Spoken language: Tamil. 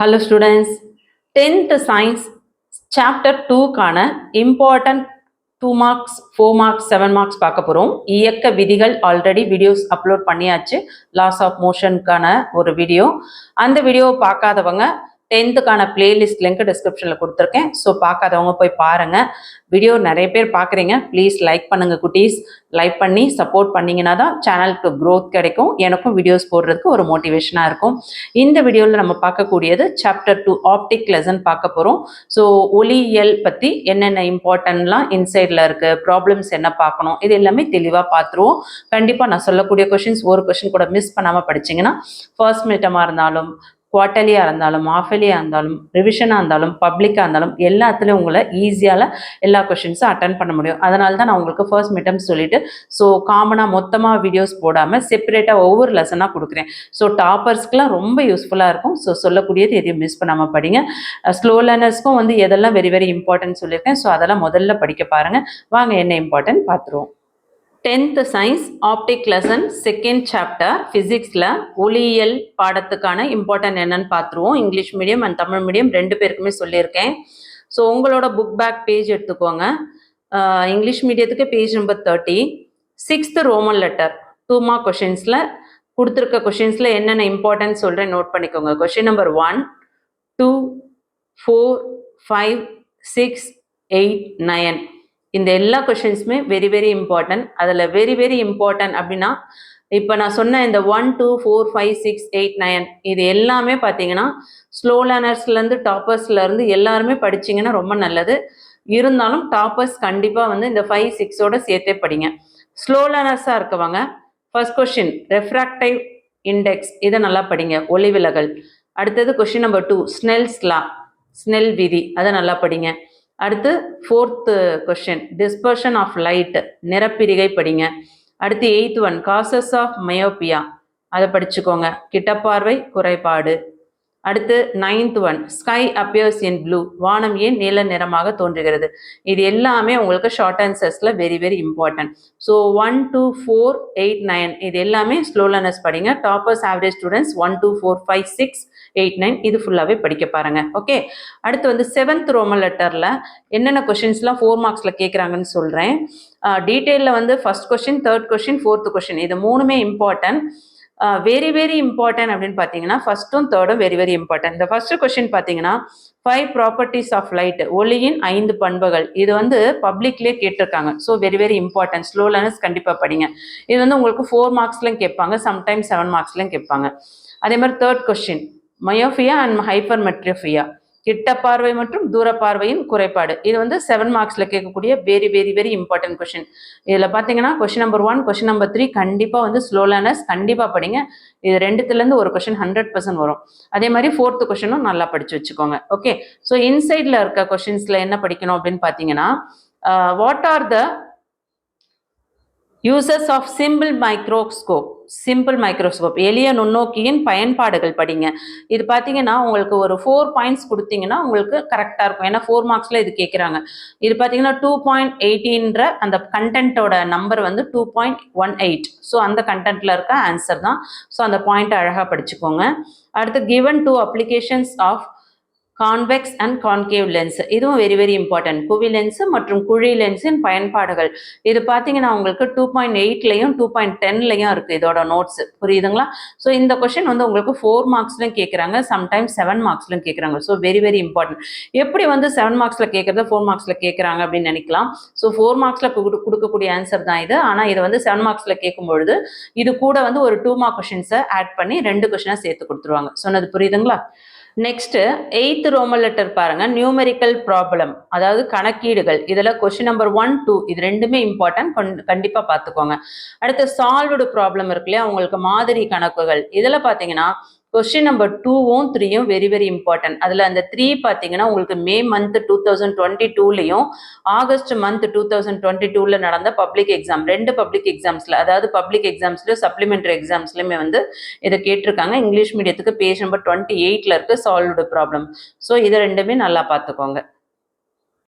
Hello students, 10th science chapter 2 கான important 2 marks, 4 marks, 7 marks பார்க்க போறோம். இயக்க விதிகள் ஆல்ரெடி வீடியோஸ் அப்லோட் பண்ணியாச்சு. லாஸ் ஆஃப் மோஷனுக்கான ஒரு வீடியோ. அந்த வீடியோவை பார்க்காதவங்க 10th பிளேலிஸ்ட் லிங்க் டிஸ்கிரிப்ஷனில் கொடுத்துருக்கேன். ஸோ பார்க்காதவங்க போய் பாருங்கள். வீடியோ நிறைய பேர் பார்க்குறீங்க. ப்ளீஸ் லைக் பண்ணுங்கள் குட்டீஸ். லைக் பண்ணி சப்போர்ட் பண்ணிங்கன்னா தான் சேனலுக்கு க்ரோத் கிடைக்கும், எனக்கும் வீடியோஸ் போடுறதுக்கு ஒரு மோட்டிவேஷனாக இருக்கும். இந்த வீடியோவில் நம்ம பார்க்கக்கூடியது சாப்டர் 2 ஆப்டிக் லெசன் பார்க்க போகிறோம். ஸோ ஒளியியல் பற்றி என்னென்ன இம்பார்ட்டன்ட்லாம் இன்சைடில் இருக்குது, ப்ராப்ளம்ஸ் என்ன பார்க்கணும், இது எல்லாமே தெளிவாக பார்த்துருவோம். கண்டிப்பாக நான் சொல்லக்கூடிய கொஷின்ஸ் ஒரு கொஷின் கூட மிஸ் பண்ணாமல் படிச்சிங்கன்னா ஃபர்ஸ்ட் மிட்டமாக இருந்தாலும், குவார்ட்டர்லியாக இருந்தாலும், ஆஃபலியாக இருந்தாலும், ரிவிஷனாக இருந்தாலும், பப்ளிக்காக இருந்தாலும் எல்லாத்துலேயும் உங்களை ஈஸியால் எல்லா கொஷின்ஸும் அட்டன் பண்ண முடியும். அதனால தான் நான் உங்களுக்கு ஃபர்ஸ்ட் மிட்டம் சொல்லிவிட்டு ஸோ காமனாக மொத்தமாக வீடியோஸ் போடாமல் செப்பரேட்டாக ஒவ்வொரு லெசனாக கொடுக்குறேன். ஸோ டாப்பர்ஸ்க்குலாம் ரொம்ப யூஸ்ஃபுல்லாக இருக்கும். ஸோ சொல்லக்கூடியது எதையும் மிஸ் பண்ணாமல் படிங்க. ஸ்லோ லேர்னர்ஸ்க்கும் எதெல்லாம் வெரி வெரி இம்பார்ட்டன்ட் சொல்லியிருக்கேன். ஸோ அதெல்லாம் முதல்ல படிக்க பாருங்கள். வாங்க என்ன இம்பார்ட்டன்ட் பார்த்துருவோம். 10th science optic lesson second chapter ஃபிசிக்ஸில் ஒளியியல் பாடத்துக்கான இம்பார்ட்டன்ட் என்னன்னு பார்த்துருவோம். English medium and Tamil medium ரெண்டு பேருக்குமே சொல்லியிருக்கேன். ஸோ உங்களோட புக் பேக் பேஜ் எடுத்துக்கோங்க. இங்கிலீஷ் மீடியத்துக்கு page number 30, 6th Roman letter 2 mark கொஷின்ஸில் கொடுத்துருக்க கொஷின்ஸில் என்னென்ன இம்பார்ட்டன்ட் சொல்கிறேன், நோட் பண்ணிக்கோங்க. கொஷின் நம்பர் 1, 2, 4, 5, 6, 8, 9 இந்த எல்லா கொஷின்ஸுமே வெரி வெரி இம்பார்ட்டன்ட். அதில் வெரி வெரி இம்பார்ட்டன்ட் அப்படின்னா இப்போ நான் சொன்ன இந்த 1, 2, 4, 5, 6, 8, 9 இது எல்லாமே பார்த்தீங்கன்னா ஸ்லோ லேர்னர்ஸ்லேருந்து டாப்பர்ஸ்லேருந்து எல்லாருமே படிச்சிங்கன்னா ரொம்ப நல்லது. இருந்தாலும் டாப்பர்ஸ் கண்டிப்பாக இந்த 5, 6ஓட சேர்த்தே படிங்க. ஸ்லோ லேர்னர்ஸாக இருக்கவங்க ஃபர்ஸ்ட் கொஷின் ரெஃப்ராக்டிவ் இண்டெக்ஸ் இதை நல்லா படிங்க, ஒளி விலகல். அடுத்தது question number 2 Snell's law, Snell விதி, அதை நல்லா படிங்க. அடுத்து 4th question dispersion of light, நிறப்பிரிகை படிங்க. அடுத்து 8th one causes of myopia, அதை படிச்சுக்கோங்க, கிட்டப்பார்வை குறைபாடு. அடுத்து 9th one sky appears in blue, வானம் ஏன் நீல நிறமாக தோன்றுகிறது. இது எல்லாமே உங்களுக்கு ஷார்ட் ஆன்சர்ஸில் வெரி வெரி இம்பார்ட்டன்ட். ஸோ 1, 2, 4, 8, 9 இது எல்லாமே ஸ்லோ லேர்னர்ஸ் படிங்க. டாப்பர்ஸ் ஆவரேஜ் ஸ்டூடெண்ட்ஸ் 1, 2, 4, 5, 6, 8, 9 இது ஃபுல்லாகவே படிக்க பாருங்க. ஓகே, அடுத்து 7th ரோமன் லெட்டரில் என்னென்ன கொஷின்ஸ்லாம் 4 மார்க்ஸில் கேட்குறாங்கன்னு சொல்கிறேன். டீட்டெயிலில் first question, third question, 4th question இது மூணுமே இம்பார்ட்டன்ட். வெரி வெரி இம்பார்ட்டன்ட் அப்படின்னு பார்த்தீங்கன்னா ஃபர்ஸ்ட்டும் தேர்டும் வெரி வெரி இம்பார்ட்டன்ட். இந்த ஃபர்ஸ்ட் கொஸ்டின் பார்த்தீங்கன்னா 5 ப்ராப்பர்ட்டிஸ் ஆஃப் லைட், ஒளியின் 5 பண்புகள், இது பப்ளிக்லேயே கேட்டிருக்காங்க. So very very important. Slow learners கண்டிப்பாக படிங்க. இது உங்களுக்கு 4 மார்க்ஸ்லையும் கேட்பாங்க, சம்டைம்ஸ் 7 மார்க்ஸ்லையும் கேட்பாங்க. அதே மாதிரி third question myopia and hypermetropia, கிட்ட பார்வை மற்றும் தூர பார்வையின் குறைபாடு, இது 7 மார்க்ஸில் கேட்கக்கூடிய very very very important question. இதில் பார்த்தீங்கன்னா கொஷின் நம்பர் 1, கொஷின் நம்பர் 3 கண்டிப்பாக ஸ்லோ லேர்னர்ஸ் கண்டிப்பாக படிங்க. இது ரெண்டுத்துலேருந்து ஒரு கொஷின் 100% வரும். அதே மாதிரி 4th கொஷினும் நல்லா படித்து வச்சுக்கோங்க. ஓகே, ஸோ இன்சைடில் இருக்க கொஷின்ஸில் என்ன படிக்கணும் அப்படின்னு பார்த்தீங்கன்னா what are the uses of simple microscope, simple microscope எளிய நுண்ணோக்கியின் பயன்பாடுகள் படிங்க. இது பார்த்தீங்கன்னா உங்களுக்கு ஒரு 4 பாயிண்ட்ஸ் கொடுத்தீங்கன்னா உங்களுக்கு கரெக்டாக இருக்கும். ஏன்னா 4 மார்க்ஸில் இது கேட்குறாங்க. இது பார்த்தீங்கன்னா 2.18 அந்த கண்டென்ட்டோட நம்பர் 2.18. ஸோ அந்த கண்டென்ட்டில் இருக்க ஆன்சர் தான். ஸோ அந்த பாயிண்ட்டை அழகாக படிச்சுக்கோங்க. அடுத்து given 2 applications of convex and concave lens, இதுவும் வெரி வெரி இம்பார்ட்டன்ட். குவி லென்ஸு மற்றும் குழி லென்ஸின் பயன்பாடுகள், இது பார்த்தீங்கன்னா உங்களுக்கு 2.8லையும் 2.10லையும் இருக்குது இதோட நோட்ஸ். புரியுதுங்களா? ஸோ இந்த கொஷின் உங்களுக்கு 4 மார்க்ஸ்லையும் கேட்குறாங்க, சம்டைம்ஸ் 7 மார்க்ஸ்லையும் கேட்குறாங்க. So very very important. எப்படி 7 மார்க்ஸில் கேட்குறத 4 மார்க்ஸில் கேட்குறாங்க அப்படின்னு நினைக்கலாம். ஸோ 4 மார்க்ஸில் கொடுக்கக்கூடிய ஆன்சர் தான் இது. ஆனால் இது 7 மார்க்ஸில் கேட்கும்பொழுது இது கூட ஒரு 2 மார்க் கொஷின்ஸை ஆட் பண்ணி 2 கொஷினாக சேர்த்து கொடுத்துருவாங்க. சொன்னது புரியுதுங்களா? நெக்ஸ்ட் 8th ரோமன் லெட்டர் பாருங்க, நியூமெரிக்கல் ப்ராப்ளம், அதாவது கணக்கீடுகள். இதில் கொஸ்டின் நம்பர் 1, 2 இது ரெண்டுமே இம்பார்ட்டன்ட், கண்டிப்பாக பார்த்துக்கோங்க. அடுத்து சால்வ்டு ப்ராப்ளம் இருக்கு இல்லையா, உங்களுக்கு மாதிரி கணக்குகள். இதில் பார்த்தீங்கன்னா கொஸ்டின் நம்பர் 2ம் 3ம் வெரி வெரி இம்பார்ட்டன்ட். அதில் அந்த 3 பார்த்தீங்கன்னா உங்களுக்கு மே மந்த் 2022லையும் ஆகஸ்ட் மந்த் 2022ல நடந்த பப்ளிக் எக்ஸாம், 2 பப்ளிக் எக்ஸாம்ஸில், அதாவது பப்ளிக் எக்ஸாம்ஸ்லையும் சப்ளிமெண்ட்ரி எக்ஸாம்ஸ்லையுமே இதை கேட்டிருக்காங்க. இங்கிலீஷ் மீடியத்துக்கு பேஜ் நம்பர் 28ல் இருக்கு சால்வ்டு ப்ராப்ளம். ஸோ இதை ரெண்டுமே நல்லா பார்த்துக்கோங்க.